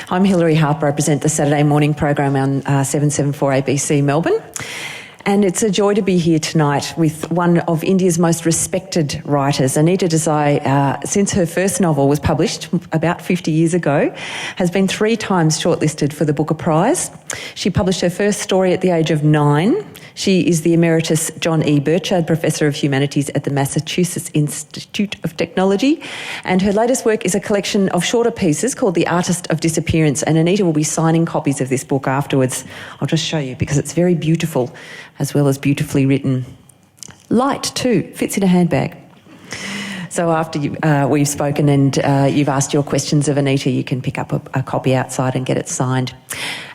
I'm Hilary Harper. I present the Saturday morning program on 774 ABC Melbourne. And it's a joy to be here tonight with one of India's most respected writers. Anita Desai, since her first novel was published about 50 years ago, has been 3 times shortlisted for the Booker Prize. She published her first story at the age of 9. She is the Emeritus John E. Burchard Professor of Humanities at the Massachusetts Institute of Technology. And her latest work is a collection of shorter pieces called The Artist of Disappearance. And Anita will be signing copies of this book afterwards. I'll just show you because it's very beautiful as well as beautifully written. Light too, fits in a handbag. So after we've spoken and you've asked your questions of Anita, you can pick up a copy outside and get it signed.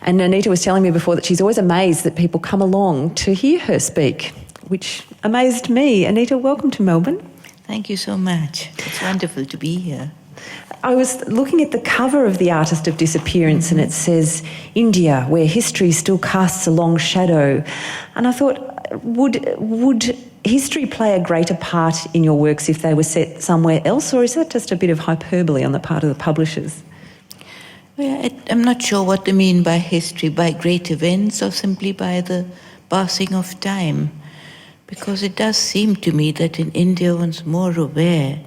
And Anita was telling me before that she's always amazed that people come along to hear her speak, which amazed me. Anita, welcome to Melbourne. Thank you so much. It's wonderful to be here. I was looking at the cover of The Artist of Disappearance and it says, India, where history still casts a long shadow. And I thought, would history play a greater part in your works if they were set somewhere else, or is that just a bit of hyperbole on the part of the publishers? Well, I'm not sure what they mean by history, by great events or simply by the passing of time. Because it does seem to me that in India one's more aware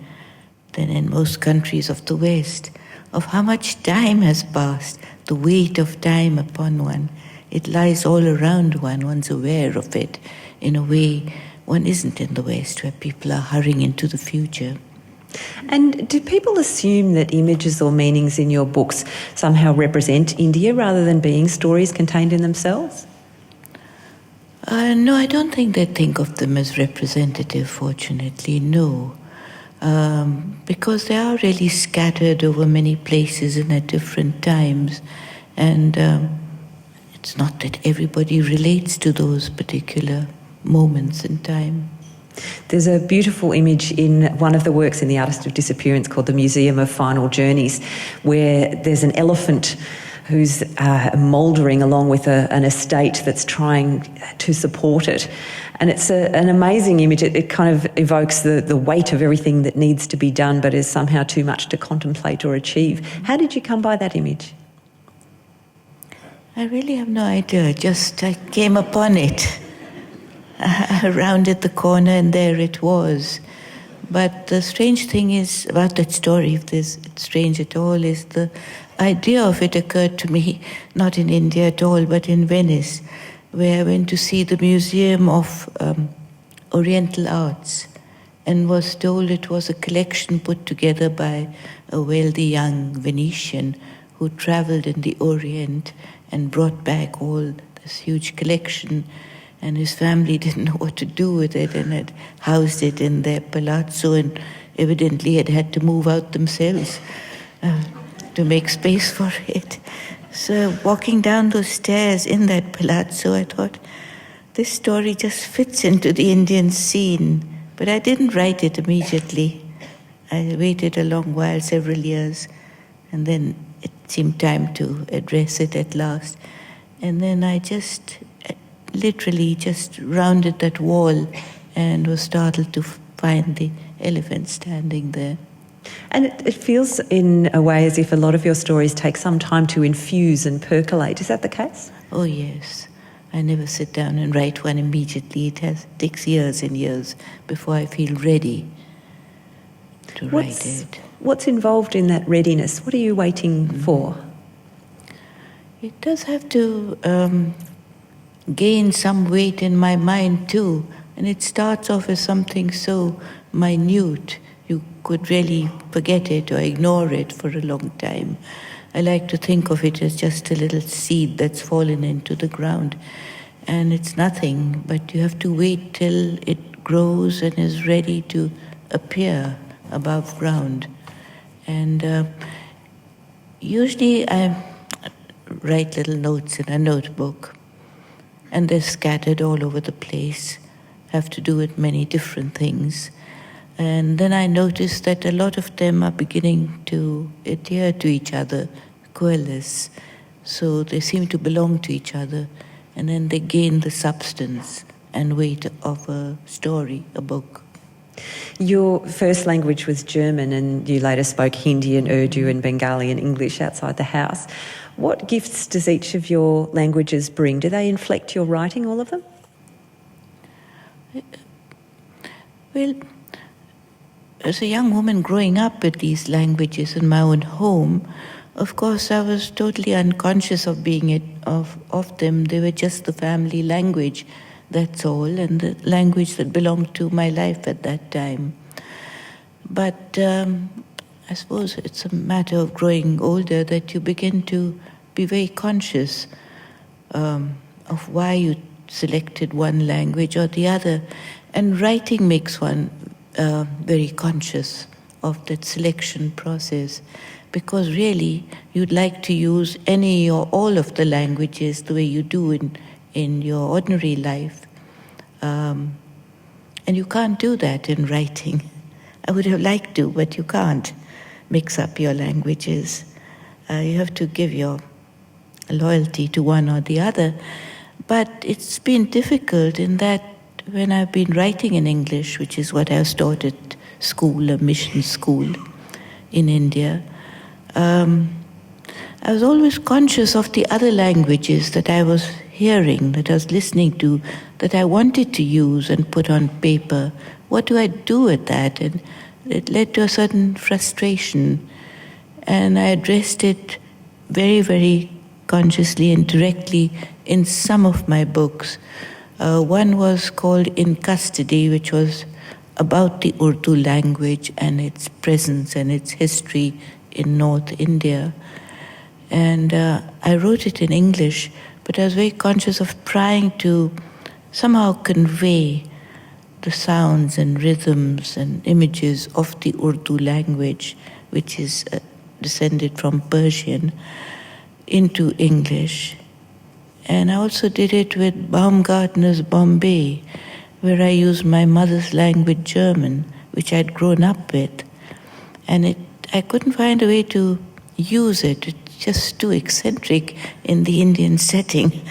than in most countries of the West of how much time has passed, the weight of time upon one. It lies all around one, one's aware of it in a way one isn't in the West, where people are hurrying into the future. And do people assume that images or meanings in your books somehow represent India rather than being stories contained in themselves? No, I don't think they think of them as representative, fortunately, no. Because they are really scattered over many places and at different times. And it's not that everybody relates to those particular moments in time. There's a beautiful image in one of the works in The Artist of Disappearance called The Museum of Final Journeys, where there's an elephant who's mouldering along with an estate that's trying to support it. And it's an amazing image. It kind of evokes the weight of everything that needs to be done but is somehow too much to contemplate or achieve. How did you come by that image? I really have no idea. I came upon it. I rounded the corner and there it was. But the strange thing is about that story, if it's strange at all, is the idea of it occurred to me not in India at all, but in Venice, where I went to see the Museum of Oriental Arts and was told it was a collection put together by a wealthy young Venetian who traveled in the Orient and brought back all this huge collection. And his family didn't know what to do with it and had housed it in their palazzo and evidently had to move out themselves to make space for it. So walking down those stairs in that palazzo, I thought, this story just fits into the Indian scene. But I didn't write it immediately. I waited a long while, several years, and then it seemed time to address it at last. And then I literally just rounded that wall and was startled to find the elephant standing there. And it feels in a way as if a lot of your stories take some time to infuse and percolate. Is that the case? Oh, yes. I never sit down and write one immediately. It takes years and years before I feel ready to write it. What's involved in that readiness? What are you waiting for? It does have to gain some weight in my mind too, and it starts off as something so minute you could really forget it or ignore it for a long time. I like to think of it as just a little seed that's fallen into the ground, and it's nothing, but you have to wait till it grows and is ready to appear above ground. And usually I write little notes in a notebook, and they're scattered all over the place, have to do with many different things. And then I noticed that a lot of them are beginning to adhere to each other, coalesce. So they seem to belong to each other, and then they gain the substance and weight of a story, a book. Your first language was German, and you later spoke Hindi and Urdu and Bengali and English outside the house. What gifts does each of your languages bring? Do they inflect your writing, all of them? Well, as a young woman growing up with these languages in my own home, of course I was totally unconscious of of them. They were just the family language, that's all, and the language that belonged to my life at that time. But I suppose it's a matter of growing older that you begin to be very conscious of why you selected one language or the other. And writing makes one very conscious of that selection process, because really you'd like to use any or all of the languages the way you do in your ordinary life. And you can't do that in writing. I would have liked to, but you can't mix up your languages. You have to give your loyalty to one or the other. But it's been difficult in that when I've been writing in English, which is what I was taught at school, a mission school in India, I was always conscious of the other languages that I was hearing, that I was listening to, that I wanted to use and put on paper. What do I do with that? And it led to a certain frustration. And I addressed it very, very consciously and directly in some of my books. One was called In Custody, which was about the Urdu language and its presence and its history in North India. And I wrote it in English, but I was very conscious of trying to somehow convey the sounds and rhythms and images of the Urdu language, which is descended from Persian, into English. And I also did it with Baumgartner's Bombay, where I used my mother's language, German, which I'd grown up with. And I couldn't find a way to use it. It's just too eccentric in the Indian setting.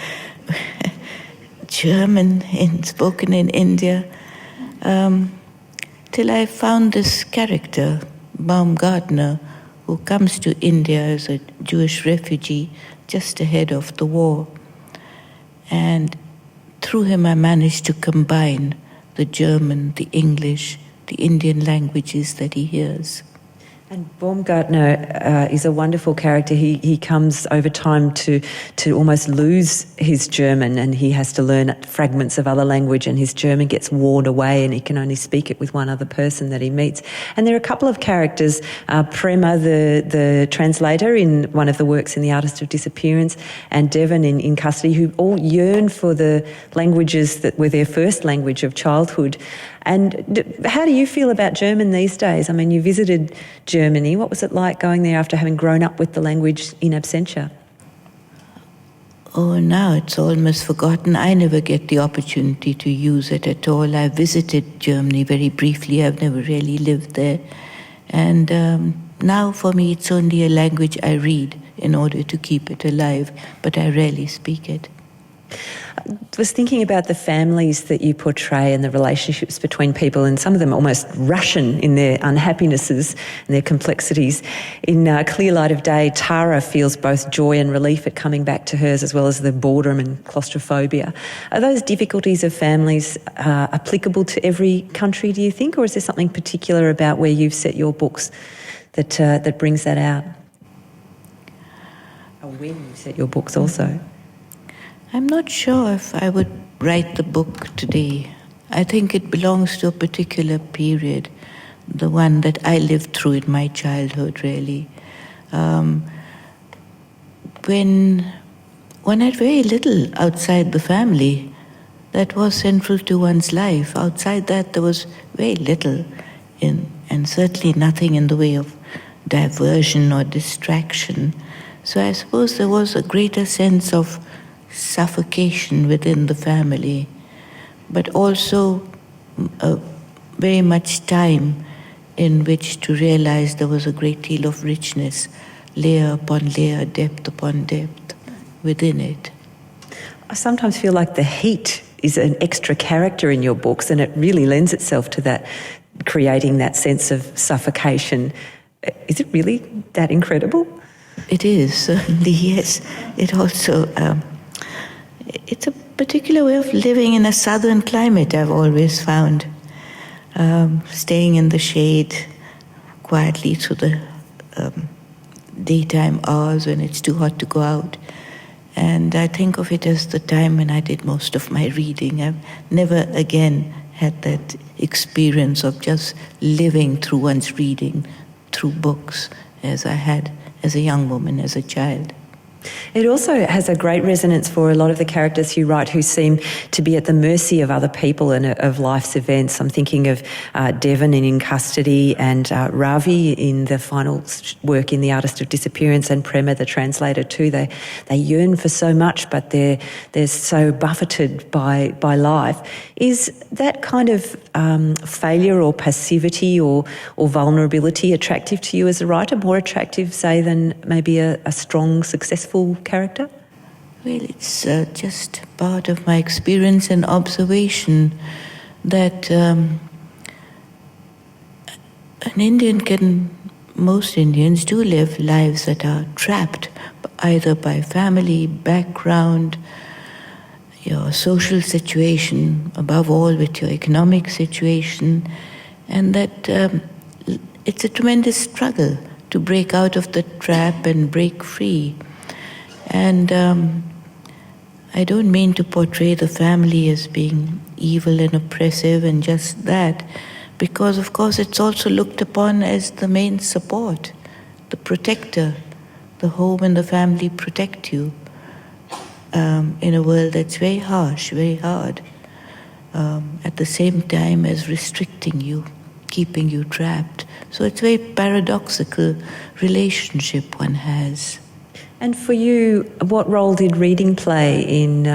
German spoken in India. Till I found this character, Baumgartner, who comes to India as a Jewish refugee just ahead of the war. And through him I managed to combine the German, the English, the Indian languages that he hears. And Baumgartner is a wonderful character. He comes over time to almost lose his German, and he has to learn fragments of other language, and his German gets worn away and he can only speak it with one other person that he meets. And there are a couple of characters, Prema, the translator in one of the works in The Artist of Disappearance, and Devon in Custody, who all yearn for the languages that were their first language of childhood. And how do you feel about German these days? I mean, you visited Germany. What was it like going there after having grown up with the language in absentia? Oh, now it's almost forgotten. I never get the opportunity to use it at all. I visited Germany very briefly. I've never really lived there. And now for me it's only a language I read in order to keep it alive, but I rarely speak it. I was thinking about the families that you portray and the relationships between people, and some of them almost Russian in their unhappinesses and their complexities. In Clear Light of Day, Tara feels both joy and relief at coming back to hers, as well as the boredom and claustrophobia. Are those difficulties of families applicable to every country, do you think, or is there something particular about where you've set your books that brings that out? Or when you set your books also? I'm not sure if I would write the book today. I think it belongs to a particular period, the one that I lived through in my childhood, really. When one had very little outside the family that was central to one's life. Outside that, there was very little, and certainly nothing in the way of diversion or distraction. So I suppose there was a greater sense of suffocation within the family, but also very much time in which to realize there was a great deal of richness, layer upon layer, depth upon depth within it. I sometimes feel like the heat is an extra character in your books, and it really lends itself to that creating that sense of suffocation. Is it really that incredible? It is, certainly, yes. It also, it's a particular way of living in a southern climate, I've always found. Staying in the shade quietly through the daytime hours when it's too hot to go out. And I think of it as the time when I did most of my reading. I've never again had that experience of just living through one's reading, through books, as I had as a young woman, as a child. It also has a great resonance for a lot of the characters you write who seem to be at the mercy of other people and of life's events. I'm thinking of Devon in Custody and Ravi in the final work in The Artist of Disappearance, and Prema, the translator too. They yearn for so much, but they're so buffeted by life. Is that kind of failure or passivity or vulnerability attractive to you as a writer? More attractive, say, than maybe a strong, successful character? Well, it's just part of my experience and observation that most Indians do live lives that are trapped either by family, background, your social situation, above all with your economic situation, and that it's a tremendous struggle to break out of the trap and break free. And I don't mean to portray the family as being evil and oppressive and just that, because of course it's also looked upon as the main support, the protector. The home and the family protect you in a world that's very harsh, very hard, at the same time as restricting you, keeping you trapped. So it's a very paradoxical relationship one has. And for you, what role did reading play in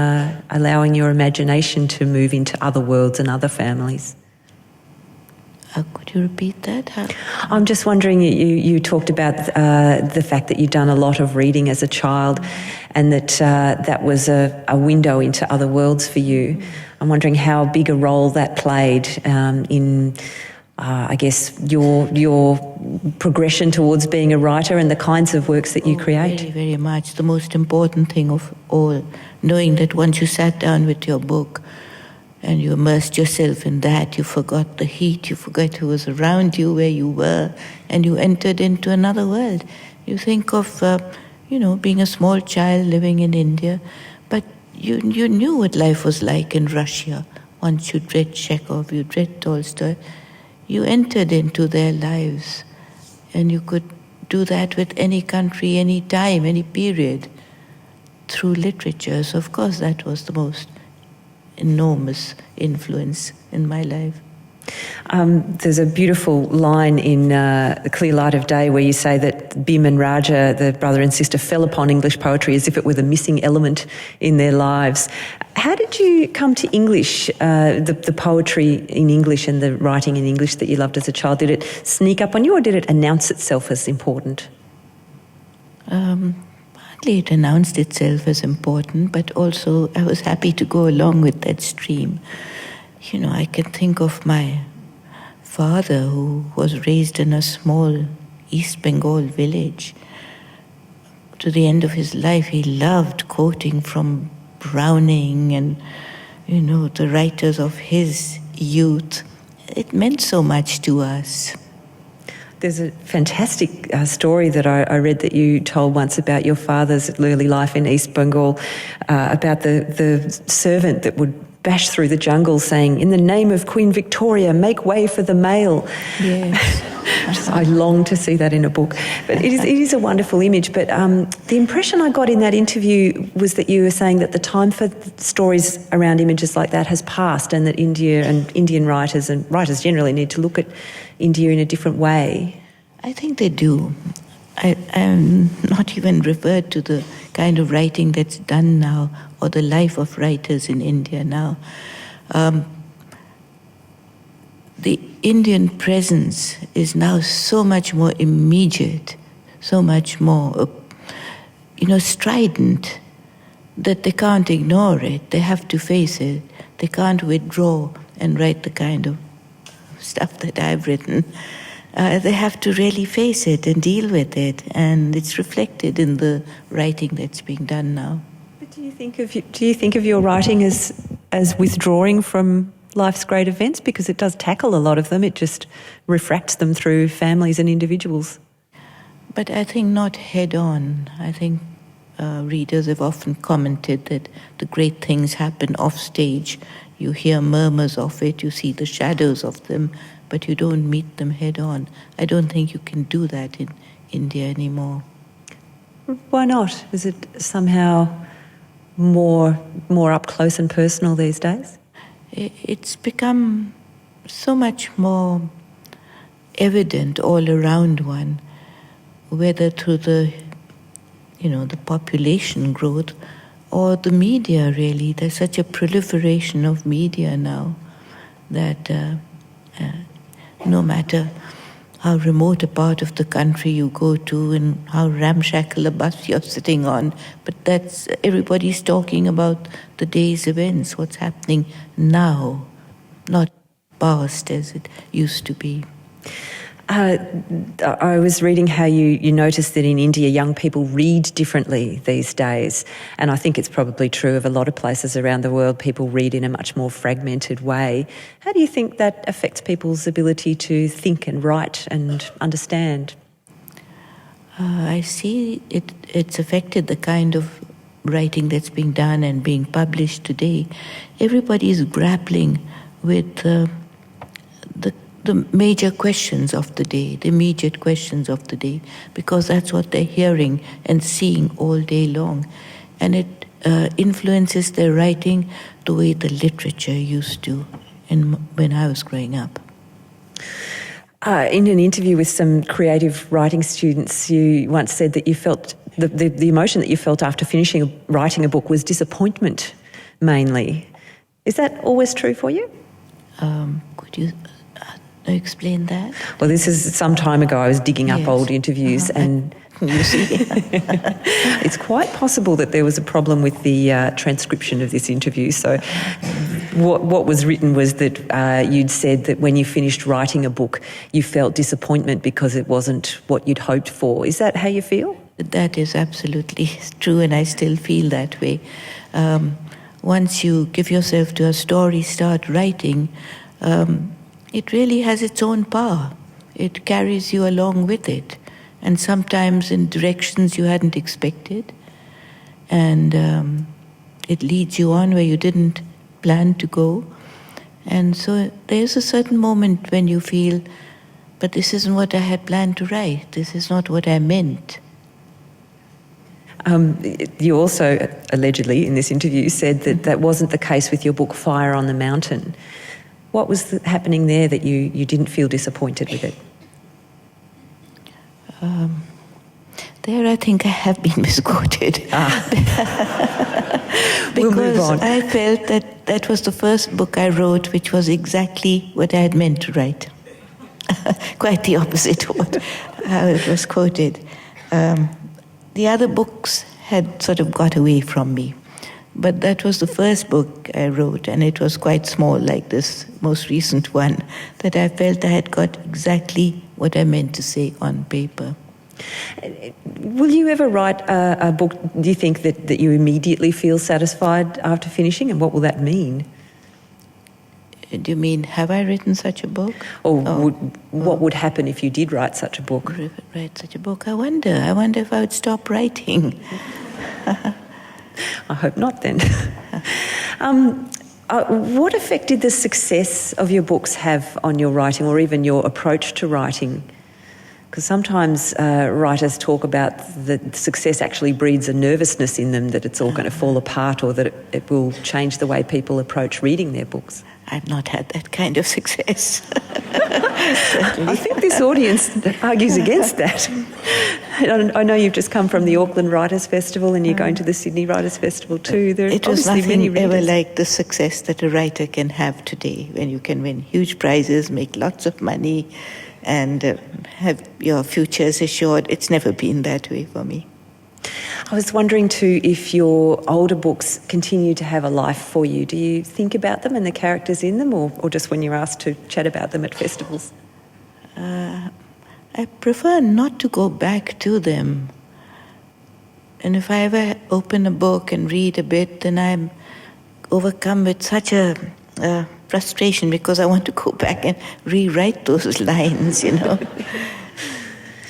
allowing your imagination to move into other worlds and other families? Could you repeat that? I'm just wondering, you talked about the fact that you'd done a lot of reading as a child and that that was a window into other worlds for you. I'm wondering how big a role that played in I guess, your progression towards being a writer and the kinds of works that you create? Very, very much. The most important thing of all, knowing that once you sat down with your book and you immersed yourself in that, you forgot the heat, you forgot who was around you, where you were, and you entered into another world. You think of, being a small child living in India, but you knew what life was like in Russia. Once you'd read Chekhov, you'd read Tolstoy, you entered into their lives, and you could do that with any country, any time, any period, through literature. So of course that was the most enormous influence in my life. There's a beautiful line in The Clear Light of Day where you say that Bim and Raja, the brother and sister, fell upon English poetry as if it were the missing element in their lives. How did you come to English, the poetry in English and the writing in English that you loved as a child? Did it sneak up on you or did it announce itself as important? Partly it announced itself as important, but also I was happy to go along with that stream. I can think of my father, who was raised in a small East Bengal village. To the end of his life, he loved quoting from Browning and, the writers of his youth. It meant so much to us. There's a fantastic story that I read that you told once about your father's early life in East Bengal, about the servant that would bash through the jungle saying, "In the name of Queen Victoria, make way for the mail." Yes. I long to see that in a book. But it is a wonderful image. But the impression I got in that interview was that you were saying that the time for stories around images like that has passed, and that India and Indian writers and writers generally need to look at India in a different way. I think they do. I'm not even referred to the kind of writing that's done now or the life of writers in India now. The Indian presence is now so much more immediate, so much more, strident, that they can't ignore it. They have to face it. They can't withdraw and write the kind of stuff that I've written, they have to really face it and deal with it, and it's reflected in the writing that's being done now. But do you think of your writing as withdrawing from life's great events, because it does tackle a lot of them? It just refracts them through families and individuals. But I think not head on. I think readers have often commented that the great things happen off stage. You hear murmurs of it, you see the shadows of them, but you don't meet them head on. I don't think you can do that in India anymore. Why not? Is it somehow more up close and personal these days? It's become so much more evident all around one, whether through the population growth or the media, really. There's such a proliferation of media now that no matter how remote a part of the country you go to and how ramshackle a bus you're sitting on, but everybody's talking about the day's events, what's happening now, not past as it used to be. I was reading how you noticed that in India young people read differently these days, and I think it's probably true of a lot of places around the world. People read in a much more fragmented way. How do you think that affects people's ability to think and write and understand? I see it's affected the kind of writing that's being done and being published today. Everybody is grappling with the major questions of the day, the immediate questions of the day, because that's what they're hearing and seeing all day long. And it influences their writing the way the literature used to when I was growing up. In an interview with some creative writing students, you once said that you felt the emotion that you felt after finishing writing a book was disappointment, mainly. Is that always true for you? Could you explain that? Well, this is some time ago. I was digging up old interviews, and you see, it's quite possible that there was a problem with the transcription of this interview. So what was written was that you'd said that when you finished writing a book, you felt disappointment because it wasn't what you'd hoped for. Is that how you feel? That is absolutely true, and I still feel that way. Once you give yourself to a story, start writing, it really has its own power. It carries you along with it, and sometimes in directions you hadn't expected, and it leads you on where you didn't plan to go. And so there's a certain moment when you feel, but this isn't what I had planned to write. This is not what I meant. You also, allegedly, in this interview, said that that wasn't the case with your book Fire on the Mountain. What was happening there that you didn't feel disappointed with it? There I think I have been misquoted. Because we'll move on. I felt that was the first book I wrote which was exactly what I had meant to write. Quite the opposite of how it was quoted. The other books had sort of got away from me. But that was the first book I wrote, and it was quite small, like this most recent one, that I felt I had got exactly what I meant to say on paper. Will you ever write a book, do you think, that you immediately feel satisfied after finishing, and what will that mean? Do you mean, have I written such a book? Or what would happen if you did write such a book? Write such a book? I wonder if I would stop writing. I hope not then. What effect did the success of your books have on your writing, or even your approach to writing? Because sometimes writers talk about that success actually breeds a nervousness in them, that it's all going to fall apart, or that it will change the way people approach reading their books. I've not had that kind of success. I think this audience argues against that. I know you've just come from the Auckland Writers' Festival and you're going to the Sydney Writers' Festival too. There it are was obviously nothing many ever readers. like the success that a writer can have today, when you can win huge prizes, make lots of money, and have your futures assured. It's never been that way for me. I was wondering too if your older books continue to have a life for you. Do you think about them and the characters in them, or just when you're asked to chat about them at festivals? I prefer not to go back to them. And if I ever open a book and read a bit, then I'm overcome with such a frustration because I want to go back and rewrite those lines,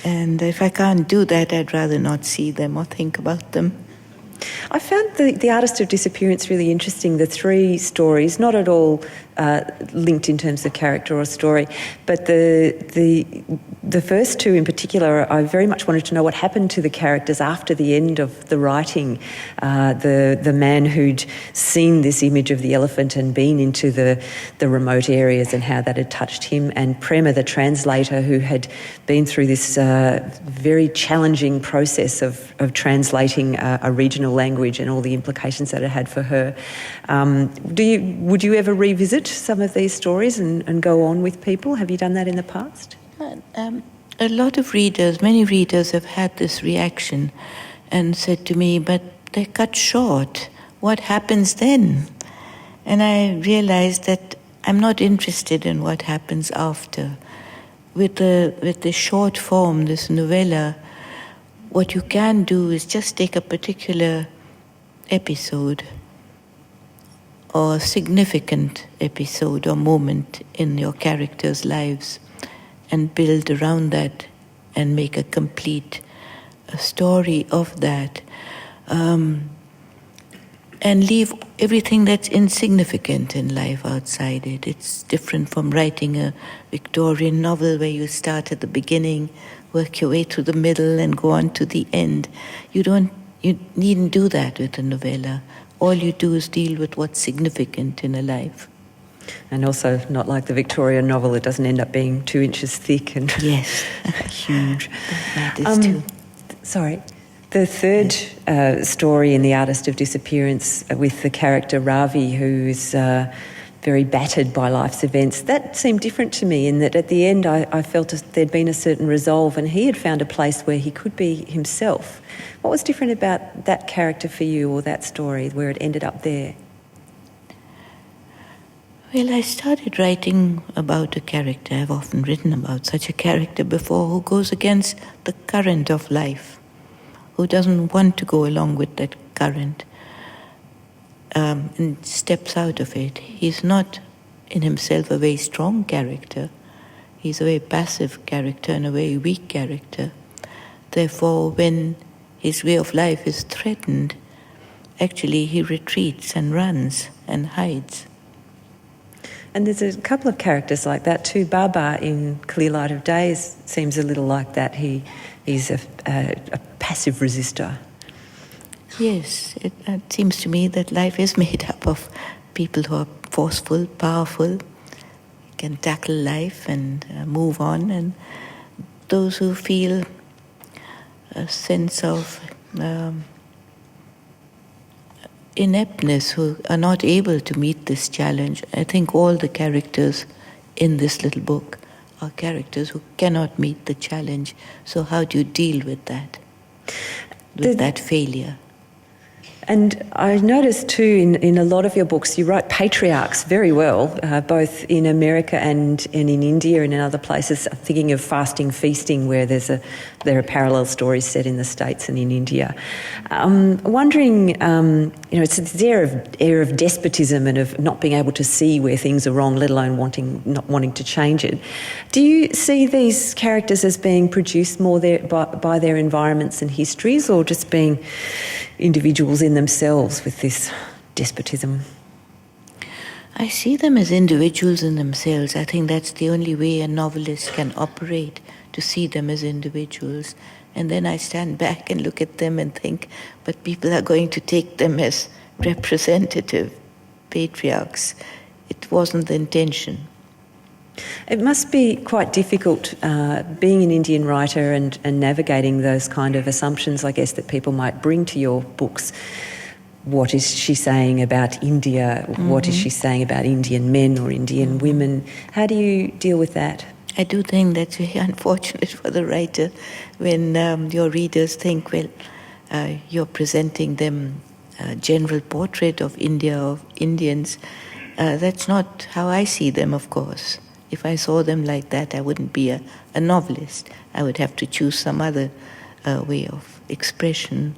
And if I can't do that, I'd rather not see them or think about them. I found the Artist of Disappearance really interesting. The 3 stories, not at all linked in terms of character or story, but the first 2 in particular, I very much wanted to know what happened to the characters after the end of the writing. The man who'd seen this image of the elephant and been into the remote areas and how that had touched him, and Prema, the translator, who had been through this very challenging process of translating a regional language and all the implications that it had for her. Would you ever revisit some of these stories and go on with people? Have you done that in the past? A lot of readers, many readers have had this reaction and said to me, but they're cut short. What happens then? And I realized that I'm not interested in what happens after. With the short form, this novella, what you can do is just take a particular episode or significant episode or moment in your characters' lives and build around that and make a complete story of that, and leave everything that's insignificant in life outside it. It's different from writing a Victorian novel where you start at the beginning, work your way through the middle and go on to the end. You needn't do that with a novella. All you do is deal with what's significant in a life. And also, not like the Victorian novel, it doesn't end up being 2 inches thick and yes, huge. That is too. Sorry. The third story in The Artist of Disappearance with the character Ravi, who's very battered by life's events, that seemed different to me in that at the end I felt there'd been a certain resolve and he had found a place where he could be himself. What was different about that character for you, or that story, where it ended up there? Well, I started writing about a character. I've often written about such a character before, who goes against the current of life, who doesn't want to go along with that current, and steps out of it. He's not in himself a very strong character. He's a very passive character and a very weak character. Therefore, when his way of life is threatened, actually he retreats and runs and hides. And there's a couple of characters like that too. Baba in Clear Light of Day seems a little like that. He's a passive resistor. Yes, it seems to me that life is made up of people who are forceful, powerful, can tackle life and move on, and those who feel a sense of ineptness, who are not able to meet this challenge. I think all the characters in this little book are characters who cannot meet the challenge. So how do you deal with that? With that failure? And I noticed too in a lot of your books you write patriarchs very well, both in America and in India and in other places. I'm thinking of Fasting Feasting, where there are parallel stories set in the States and in India. Wondering, it's this air of despotism and of not being able to see where things are wrong, let alone not wanting to change it. Do you see these characters as being produced more by their environments and histories, or just being individuals in themselves with this despotism? I see them as individuals in themselves. I think that's the only way a novelist can operate, to see them as individuals. And then I stand back and look at them and think, but people are going to take them as representative patriarchs. It wasn't the intention. It must be quite difficult being an Indian writer and navigating those kind of assumptions, I guess, that people might bring to your books. What is she saying about India? Mm-hmm. What is she saying about Indian men or Indian women? How do you deal with that? I do think that's very unfortunate for the writer when your readers think, well, you're presenting them a general portrait of India, of Indians. That's not how I see them, of course. If I saw them like that, I wouldn't be a novelist. I would have to choose some other way of expression.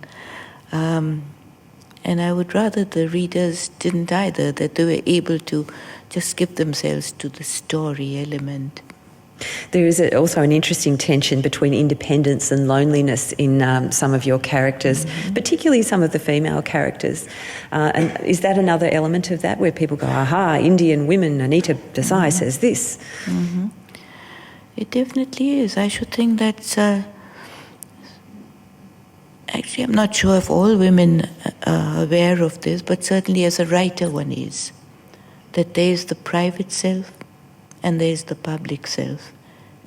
And I would rather the readers didn't either, that they were able to just give themselves to the story element. There is also an interesting tension between independence and loneliness in some of your characters, particularly some of the female characters. And is that another element of that, where people go, aha, Indian women, Anita Desai says this? It definitely is. I should think that's... actually, I'm not sure if all women are aware of this, but certainly as a writer one is. That there is the private self and there is the public self.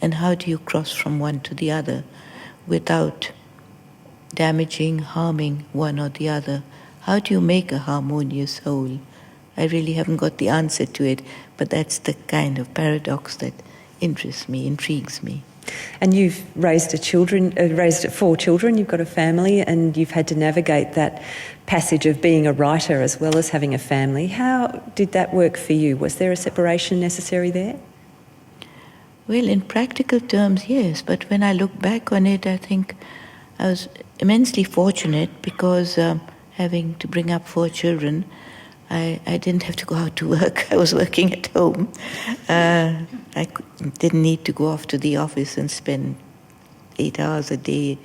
And how do you cross from one to the other without damaging, harming one or the other? How do you make a harmonious whole? I really haven't got the answer to it, but that's the kind of paradox that interests me, intrigues me. And you've raised 4 children, you've got a family, and you've had to navigate that passage of being a writer as well as having a family. How did that work for you? Was there a separation necessary there? Well, in practical terms, yes, but when I look back on it, I think I was immensely fortunate because having to bring up 4 children, I didn't have to go out to work. I was working at home. I didn't need to go off to the office and spend 8 hours a day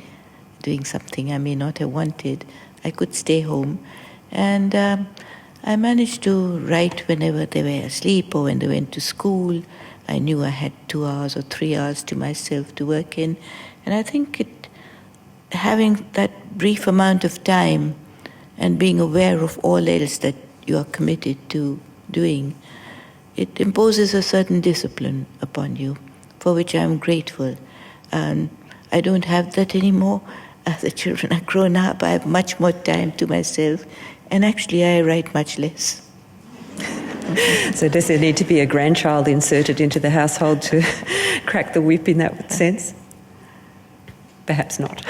doing something I may not have wanted. I could stay home. And I managed to write whenever they were asleep or when they went to school. I knew I had 2 hours or 3 hours to myself to work in. And I think having that brief amount of time and being aware of all else that you are committed to doing, it imposes a certain discipline upon you, for which I am grateful. And I don't have that anymore. The children are grown up. I have much more time to myself. And actually, I write much less. So does there need to be a grandchild inserted into the household to crack the whip in that sense? Perhaps not.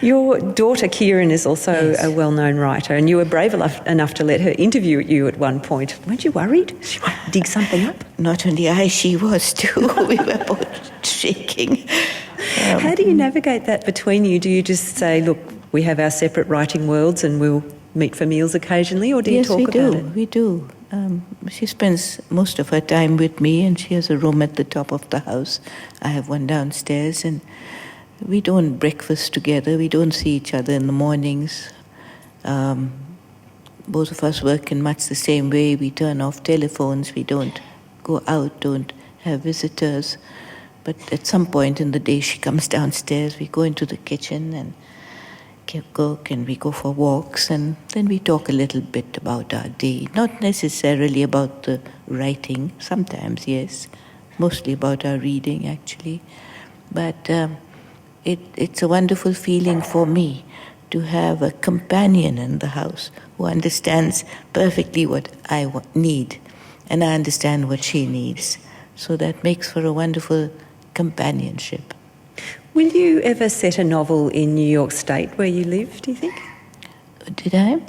Your daughter Kieran is also a well-known writer, and you were brave enough to let her interview you at one point. Weren't you worried she might dig something up? Not only I, she was too. We were both shaking. How do you navigate that between you? Do you just say, look, we have our separate writing worlds and we'll meet for meals occasionally, or do you talk about it? Yes, we do. She spends most of her time with me, and she has a room at the top of the house. I have one downstairs, and we don't breakfast together. We don't see each other in the mornings. Both of us work in much the same way. We turn off telephones. We don't go out, don't have visitors. But at some point in the day, she comes downstairs. We go into the kitchen and cook, and we go for walks, and then we talk a little bit about our day. Not necessarily about the writing. Sometimes, yes. Mostly about our reading, actually. But it's a wonderful feeling for me to have a companion in the house who understands perfectly what I need, and I understand what she needs. So that makes for a wonderful companionship. Will you ever set a novel in New York State where you live, do you think? Did I?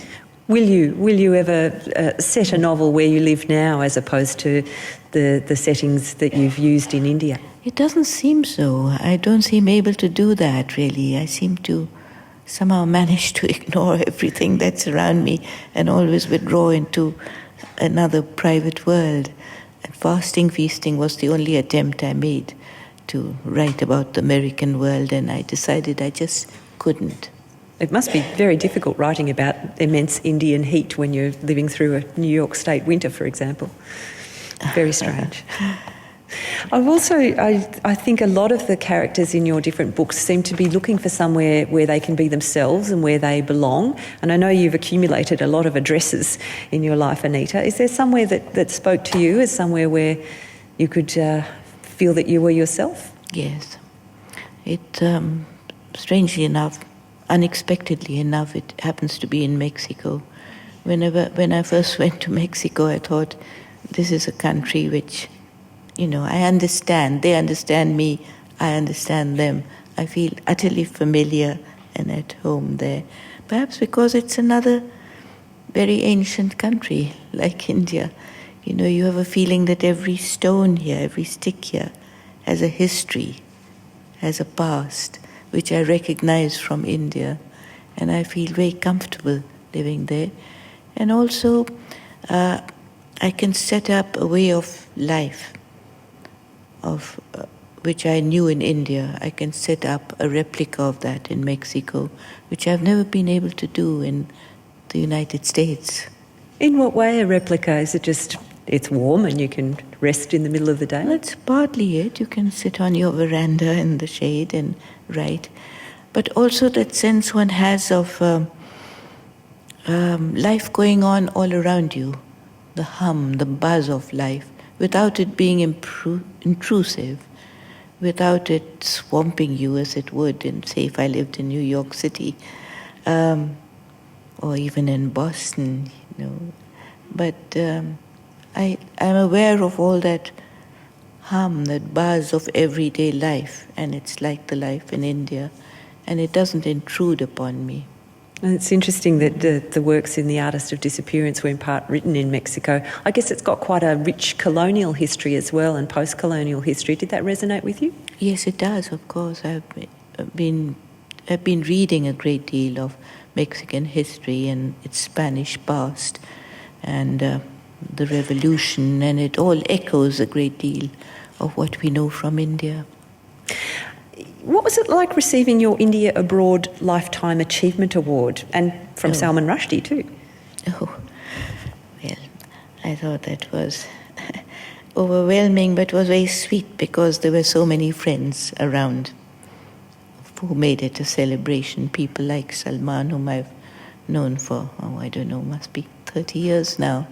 Will you ever set a novel where you live now as opposed to the settings that you've used in India? It doesn't seem so. I don't seem able to do that, really. I seem to somehow manage to ignore everything that's around me and always withdraw into another private world. And fasting, feasting was the only attempt I made to write about the American world, and I decided I just couldn't. It must be very difficult writing about immense Indian heat when you're living through a New York State winter, for example. Very strange. I think a lot of the characters in your different books seem to be looking for somewhere where they can be themselves and where they belong. And I know you've accumulated a lot of addresses in your life, Anita. Is there somewhere that spoke to you as somewhere where you could feel that you were yourself? Yes. It, strangely enough, unexpectedly enough, it happens to be in Mexico. When I first went to Mexico, I thought, this is a country which, I understand. They understand me, I understand them. I feel utterly familiar and at home there. Perhaps because it's another very ancient country, like India. You know, you have a feeling that every stone here, every stick here, has a history, has a past, which I recognize from India. And I feel very comfortable living there. And also, I can set up a way of life of which I knew in India. I can set up a replica of that in Mexico, which I've never been able to do in the United States. In what way a replica? Is it just it's warm and you can rest in the middle of the day? That's partly it. You can sit on your veranda in the shade and write. But also that sense one has of life going on all around you, the hum, the buzz of life, without it being intrusive, without it swamping you as it would in, say, if I lived in New York City, or even in Boston, you know. But I'm aware of all that hum, that buzz of everyday life, and it's like the life in India, and it doesn't intrude upon me. And it's interesting that the works in The Artist of Disappearance were in part written in Mexico. I guess it's got quite a rich colonial history as well, and post-colonial history. Did that resonate with you? Yes, it does, of course. I've been reading a great deal of Mexican history and its Spanish past, and the revolution, and it all echoes a great deal of what we know from India. What was it like receiving your India Abroad Lifetime Achievement Award, and from Salman Rushdie too? Oh, well, I thought that was overwhelming, but was very sweet because there were so many friends around who made it a celebration. People like Salman, whom I've known for, I don't know, must be 30 years now.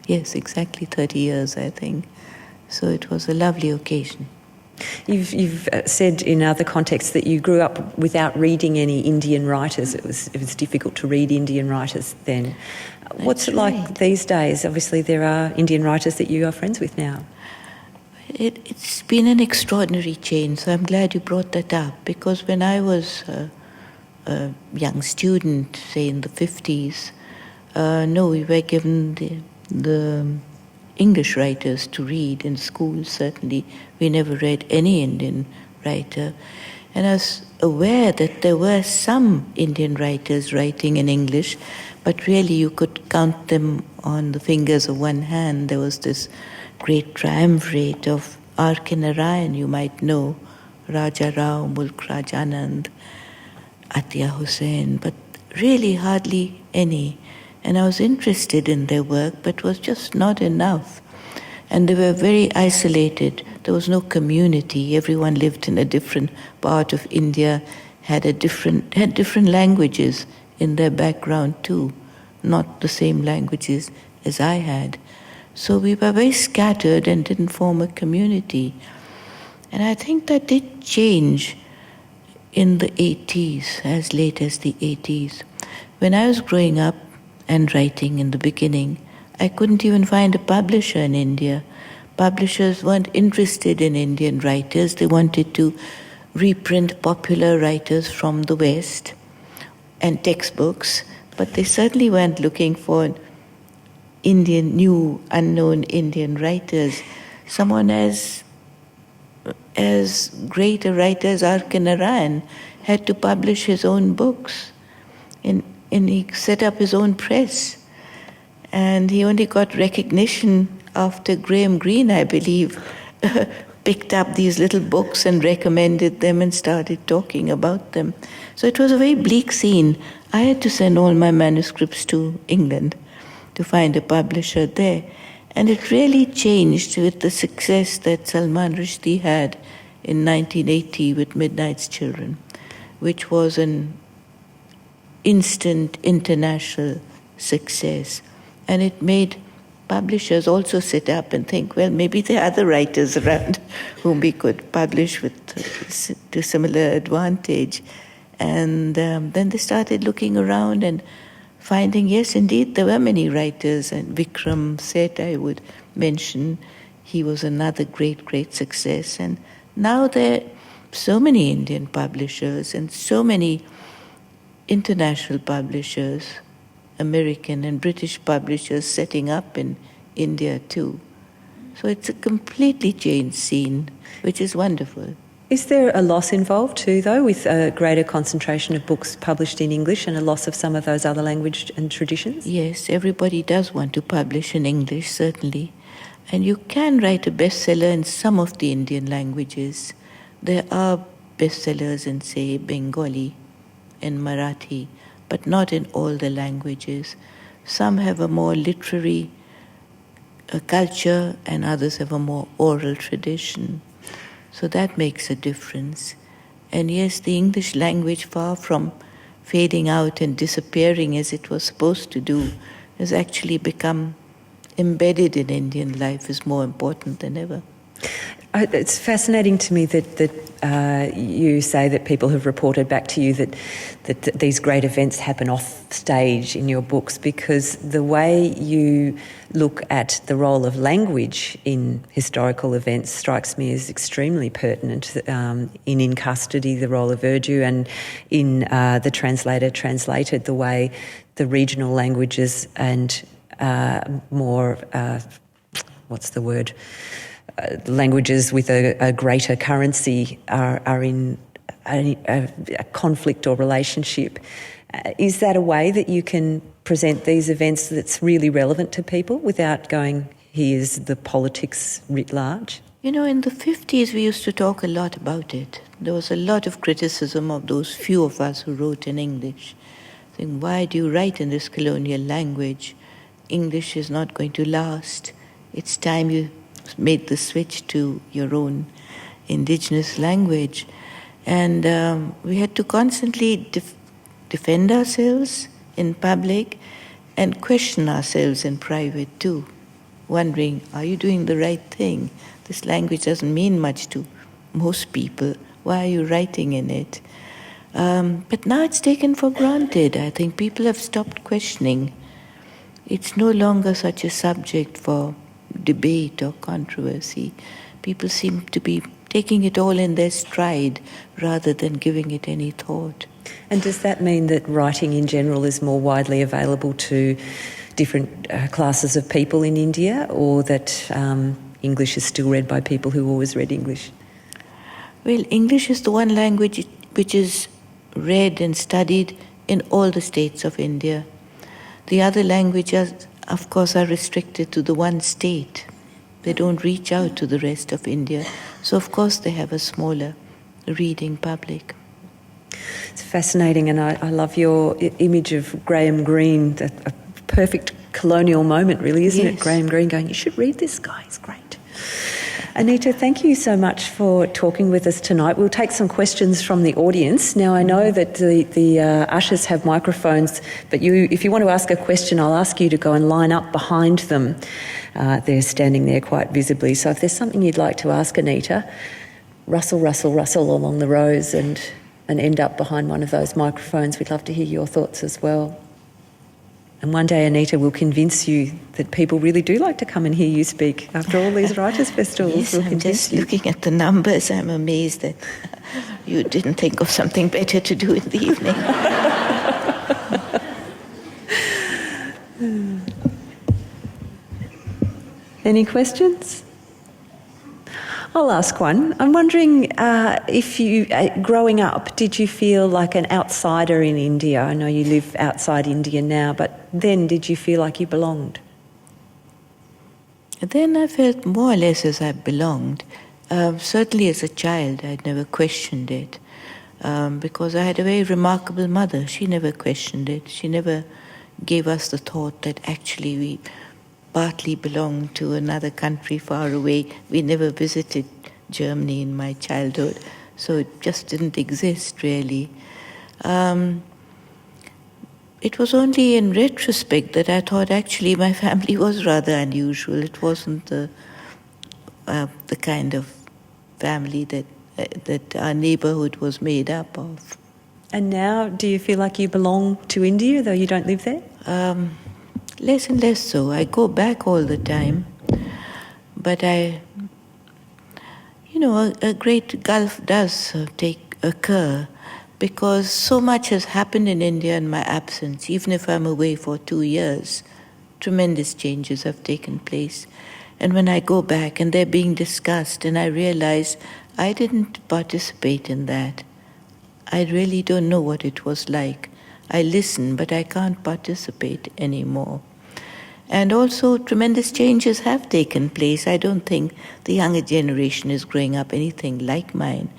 Yes, exactly 30 years, I think. So it was a lovely occasion. You've said in other contexts that you grew up without reading any Indian writers. It was difficult to read Indian writers then. What's it like these days? Obviously there are Indian writers that you are friends with now. It's been an extraordinary change, so I'm glad you brought that up, because when I was a young student, say in the 50s, we were given the English writers to read in school. Certainly we never read any Indian writer, and I was aware that there were some Indian writers writing in English, but really you could count them on the fingers of one hand. There was this great triumvirate of R.K. Narayan, you might know, Raja Rao, Mulk Rajanand, Atiya Hussain, but really hardly any. And I was interested in their work, but was just not enough. And they were very isolated. There was no community. Everyone lived in a different part of India, had different languages in their background too, not the same languages as I had. So we were very scattered and didn't form a community. And I think that did change in the 80s, as late as the 80s. When I was growing up and writing in the beginning, I couldn't even find a publisher in India. Publishers weren't interested in Indian writers. They wanted to reprint popular writers from the West and textbooks, but they certainly weren't looking for new, unknown Indian writers. Someone as great a writer as R.K. Narayan had to publish his own books, and he set up his own press. And he only got recognition after Graham Greene, I believe, picked up these little books and recommended them and started talking about them. So it was a very bleak scene. I had to send all my manuscripts to England to find a publisher there. And it really changed with the success that Salman Rushdie had in 1980 with Midnight's Children, which was an instant international success. And it made publishers also sit up and think, well, maybe there are other writers around whom we could publish to similar advantage. And then they started looking around and finding, yes, indeed, there were many writers. And Vikram Seth, I would mention, he was another great, great success. And now there are so many Indian publishers and so many international publishers, American and British publishers setting up in India too. So it's a completely changed scene, which is wonderful. Is there a loss involved too, though, with a greater concentration of books published in English and a loss of some of those other language and traditions? Yes, everybody does want to publish in English, certainly. And you can write a bestseller in some of the Indian languages. There are bestsellers in, say, Bengali and Marathi, but not in all the languages. Some have a more literary culture and others have a more oral tradition. So that makes a difference. And yes, the English language, far from fading out and disappearing as it was supposed to do, has actually become embedded in Indian life, is more important than ever. It's fascinating to me that you say that people have reported back to you that these great events happen off stage in your books, because the way you look at the role of language in historical events strikes me as extremely pertinent. In Custody, the role of Urdu, and in The Translator Translated, the way the regional languages and more, what's the word? Languages with a greater currency are in a conflict or relationship. Is that a way that you can present these events that's really relevant to people without going, here's the politics writ large? You know, in the 50s we used to talk a lot about it. There was a lot of criticism of those few of us who wrote in English, saying, why do you write in this colonial language? English is not going to last. It's time you made the switch to your own indigenous language. And we had to constantly defend ourselves in public and question ourselves in private too, wondering, are you doing the right thing? This language doesn't mean much to most people. Why are you writing in it? But now it's taken for granted. I think people have stopped questioning. It's no longer such a subject for debate or controversy. People seem to be taking it all in their stride rather than giving it any thought. And does that mean that writing in general is more widely available to different classes of people in India, or that English is still read by people who always read English? Well, English is the one language which is read and studied in all the states of India. The other languages, of course, are restricted to the one state. They don't reach out to the rest of India. So, of course, they have a smaller reading public. It's fascinating, and I love your image of Graham Greene, a perfect colonial moment, really, isn't it? Graham Greene going, you should read this guy, he's great. Anita, thank you so much for talking with us tonight. We'll take some questions from the audience. Now, I know that the ushers have microphones, but if you want to ask a question, I'll ask you to go and line up behind them. They're standing there quite visibly. So if there's something you'd like to ask Anita, rustle along the rows and end up behind one of those microphones. We'd love to hear your thoughts as well. And one day, Anita, will convince you that people really do like to come and hear you speak after all these writers' festivals. Yes, I'm just looking at the numbers. I'm amazed that you didn't think of something better to do in the evening. Any questions? I'll ask one. I'm wondering if you, growing up, did you feel like an outsider in India? I know you live outside India now, but then did you feel like you belonged? Then I felt more or less as I belonged. Certainly as a child, I'd never questioned it, because I had a very remarkable mother. She never questioned it. She never gave us the thought that actually we partly belonged to another country far away. We never visited Germany in my childhood, so it just didn't exist really. It was only in retrospect that I thought actually my family was rather unusual. It wasn't the kind of family that our neighborhood was made up of. And now, do you feel like you belong to India, though you don't live there? Less and less so. I go back all the time, but a great gulf does occur, because so much has happened in India in my absence. Even if I'm away for 2 years, tremendous changes have taken place. And when I go back and they're being discussed, and I realize I didn't participate in that, I really don't know what it was like. I listen, but I can't participate anymore. And also, tremendous changes have taken place. I don't think the younger generation is growing up anything like mine.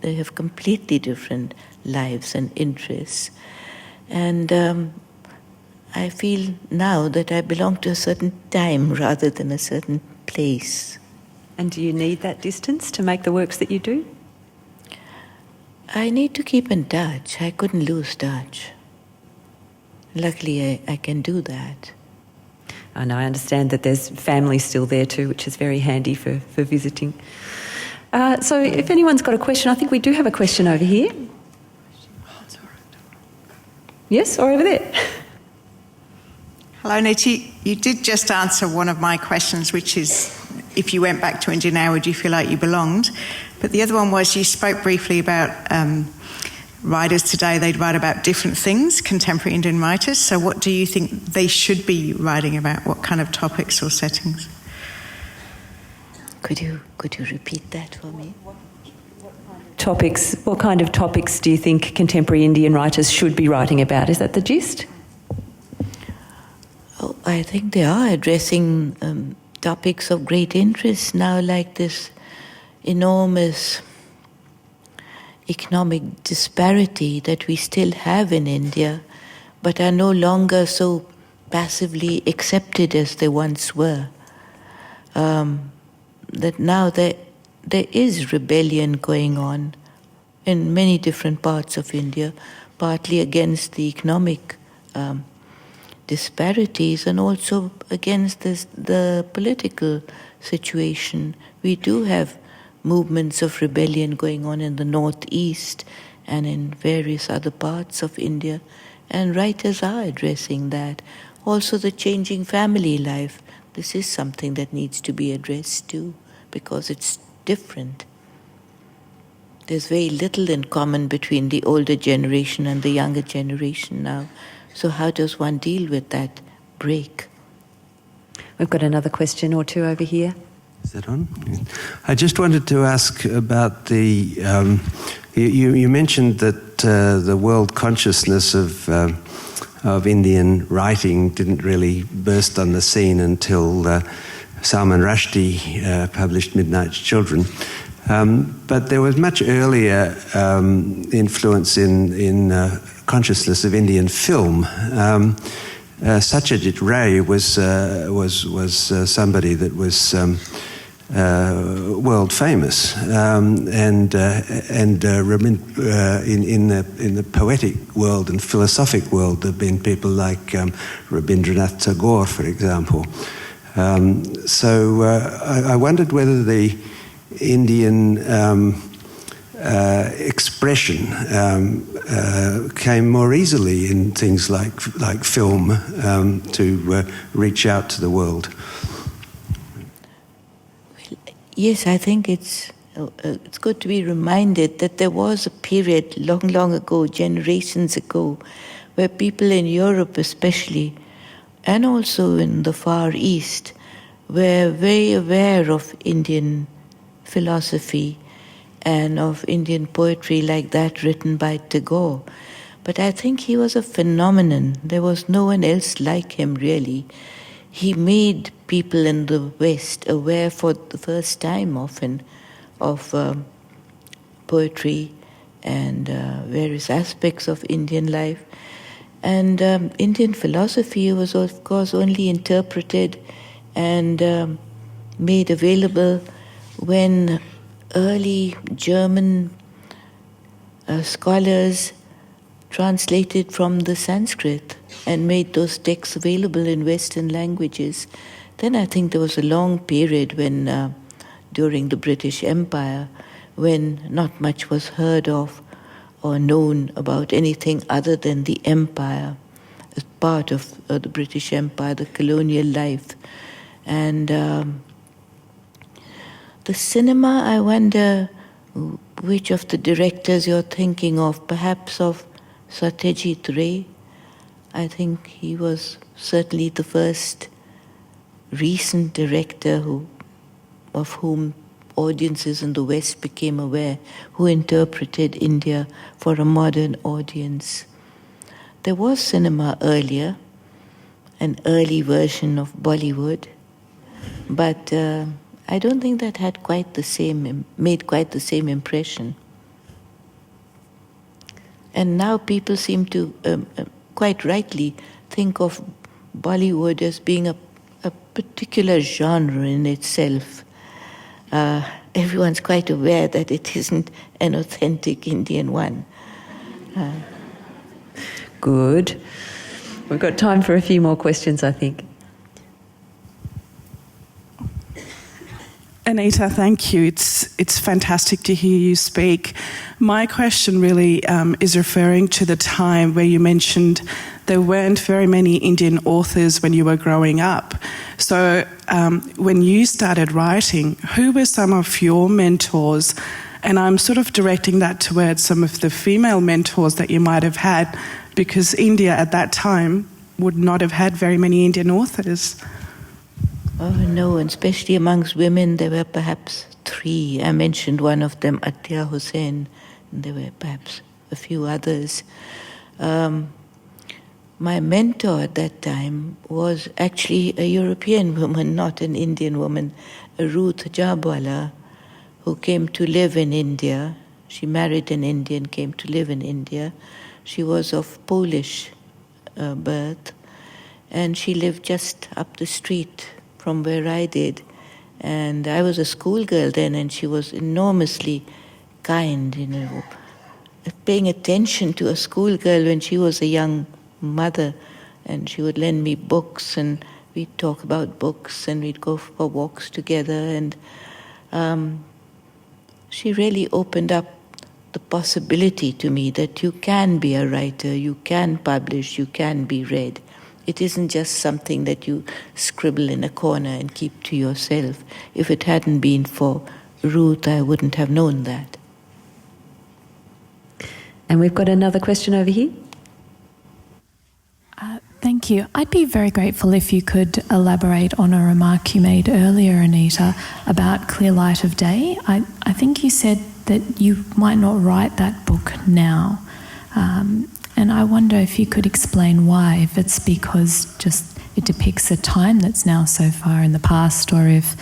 They have completely different lives and interests. And I feel now that I belong to a certain time rather than a certain place. And do you need that distance to make the works that you do? I need to keep in touch. I couldn't lose touch. Luckily, I can do that. And I understand that there's family still there too, which is very handy for visiting. So if anyone's got a question, I think we do have a question over here. Yes, or over there. Hello, Anita. You did just answer one of my questions, which is, if you went back to India now, would you feel like you belonged? But the other one was, you spoke briefly about writers today. They'd write about different things, contemporary Indian writers. So what do you think they should be writing about? What kind of topics or settings? Could you repeat that for me? Topics. What kind of topics do you think contemporary Indian writers should be writing about? Is that the gist? Oh, I think they are addressing topics of great interest now, like this enormous economic disparity that we still have in India, but are no longer so passively accepted as they once were. That now there is rebellion going on in many different parts of India, partly against the economic disparities and also against the political situation. We do have movements of rebellion going on in the northeast and in various other parts of India, and writers are addressing that. Also the changing family life. This is something that needs to be addressed too, because it's different. There's very little in common between the older generation and the younger generation now. So how does one deal with that break? We've got another question or two over here. Is that on? I just wanted to ask about the... you mentioned that the world consciousness of Indian writing didn't really burst on the scene until Salman Rushdie published Midnight's Children. But there was much earlier influence in consciousness of Indian film. Satyajit Ray was somebody that was world famous, and in the poetic world and philosophic world, there have been people like Rabindranath Tagore, for example. So I wondered whether the Indian expression came more easily in things like film to reach out to the world. Yes, I think it's good to be reminded that there was a period long ago, generations ago, where people in Europe especially, and also in the Far East, were very aware of Indian philosophy and of Indian poetry like that written by Tagore. But I think he was a phenomenon. There was no one else like him, really. He made people in the West aware for the first time often of poetry and various aspects of Indian life. And Indian philosophy was, of course, only interpreted and made available when early German scholars translated from the Sanskrit and made those texts available in Western languages. Then I think there was a long period when, during the British Empire, when not much was heard of or known about anything other than the empire as part of the British Empire, the colonial life. And the cinema, I wonder, which of the directors you're thinking of, perhaps of Satyajit Ray. I think he was certainly the first recent director of whom audiences in the West became aware, who interpreted India for a modern audience. There was cinema earlier, an early version of Bollywood, but I don't think that had made quite the same impression. And now people seem to, quite rightly, think of Bollywood as being a particular genre in itself. Everyone's quite aware that it isn't an authentic Indian one. Good. We've got time for a few more questions, I think. Anita, thank you. It's fantastic to hear you speak. My question really is referring to the time where you mentioned there weren't very many Indian authors when you were growing up. So when you started writing, who were some of your mentors? And I'm sort of directing that towards some of the female mentors that you might have had, because India at that time would not have had very many Indian authors. Oh no, and especially amongst women, there were perhaps 3. I mentioned one of them, Atiya Hussain, and there were perhaps a few others. My mentor at that time was actually a European woman, not an Indian woman, Ruth Jabwala, who came to live in India. She married an Indian, came to live in India. She was of Polish birth, and she lived just up the street from where I did. And I was a schoolgirl then, and she was enormously kind, paying attention to a schoolgirl when she was a young mother, and she would lend me books, and we'd talk about books, and we'd go for walks together, and she really opened up the possibility to me that you can be a writer, you can publish, you can be read. It isn't just something that you scribble in a corner and keep to yourself. If it hadn't been for Ruth, I wouldn't have known that. And we've got another question over here. Thank you. I'd be very grateful if you could elaborate on a remark you made earlier, Anita, about Clear Light of Day. I think you said that you might not write that book now. And I wonder if you could explain why, if it's because just it depicts a time that's now so far in the past, or if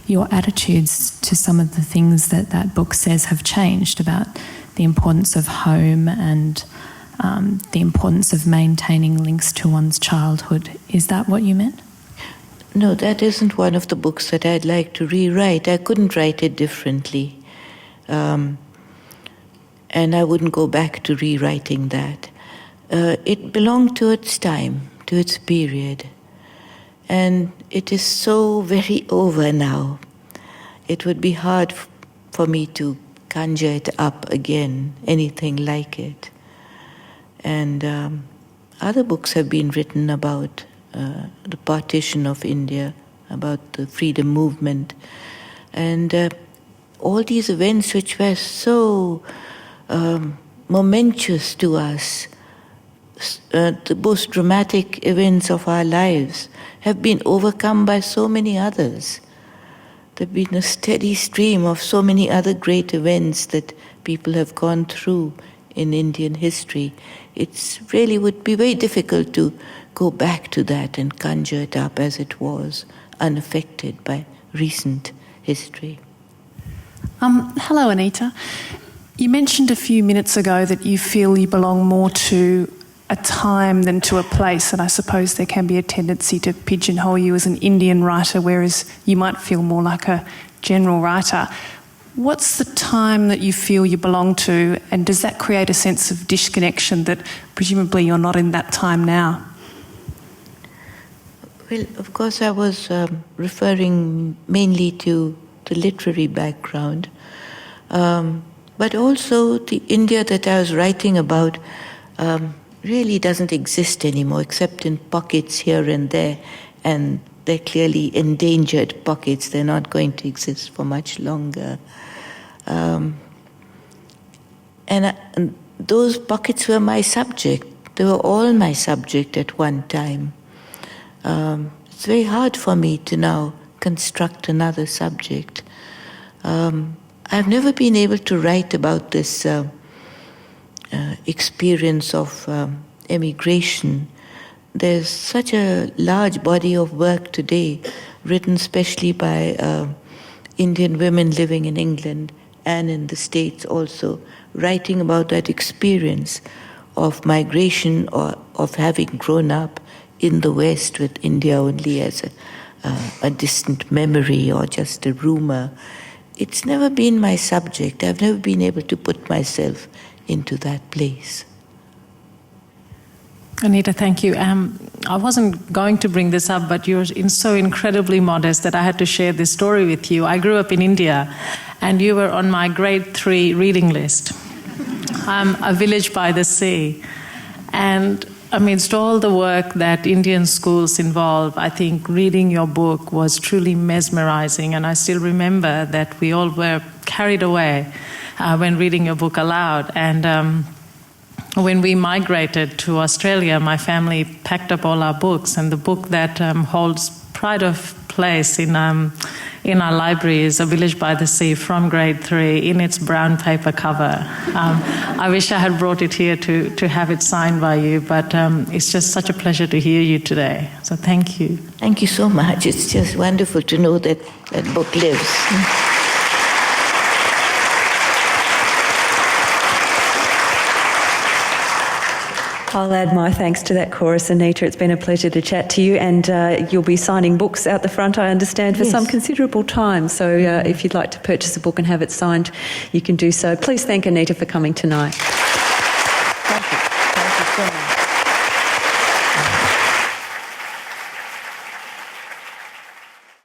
your attitudes to some of the things that that book says have changed about the importance of home and the importance of maintaining links to one's childhood. Is that what you meant? No, that isn't one of the books that I'd like to rewrite. I couldn't write it differently. And I wouldn't go back to rewriting that. It belonged to its time, to its period. And it is so very over now. It would be hard for me to conjure it up again, anything like it. And other books have been written about the partition of India, about the freedom movement. And all these events which were so momentous to us, the most dramatic events of our lives, have been overcome by so many others. There have been a steady stream of so many other great events that people have gone through in Indian history. It really would be very difficult to go back to that and conjure it up as it was, unaffected by recent history. Hello, Anita. You mentioned a few minutes ago that you feel you belong more to a time than to a place, and I suppose there can be a tendency to pigeonhole you as an Indian writer, whereas you might feel more like a general writer. What's the time that you feel you belong to, and does that create a sense of disconnection that presumably you're not in that time now? Well, of course, I was referring mainly to the literary background, but also the India that I was writing about really doesn't exist anymore, except in pockets here and there, and they're clearly endangered pockets. They're not going to exist for much longer. And those pockets were my subject. They were all my subject at one time. It's very hard for me to now construct another subject. I've never been able to write about this experience of emigration. There's such a large body of work today, written especially by Indian women living in England and in the States also, writing about that experience of migration or of having grown up in the West with India only as a distant memory or just a rumor. It's never been my subject. I've never been able to put myself into that place. Anita, thank you. I wasn't going to bring this up, but you're so incredibly modest that I had to share this story with you. I grew up in India, and you were on my grade 3 reading list. A village by the sea. And amidst all the work that Indian schools involve, I think reading your book was truly mesmerizing. And I still remember that we all were carried away when reading your book aloud. And when we migrated to Australia, my family packed up all our books, and the book that holds pride of place in our library is A Village by the Sea from grade 3 in its brown paper cover. I wish I had brought it here to have it signed by you, but it's just such a pleasure to hear you today. So thank you. Thank you so much. It's just wonderful to know that that book lives. I'll add my thanks to that chorus, Anita. It's been a pleasure to chat to you, and you'll be signing books out the front, I understand, for some considerable time. So if you'd like to purchase a book and have it signed, you can do so. Please thank Anita for coming tonight. Thank you. Thank you so much.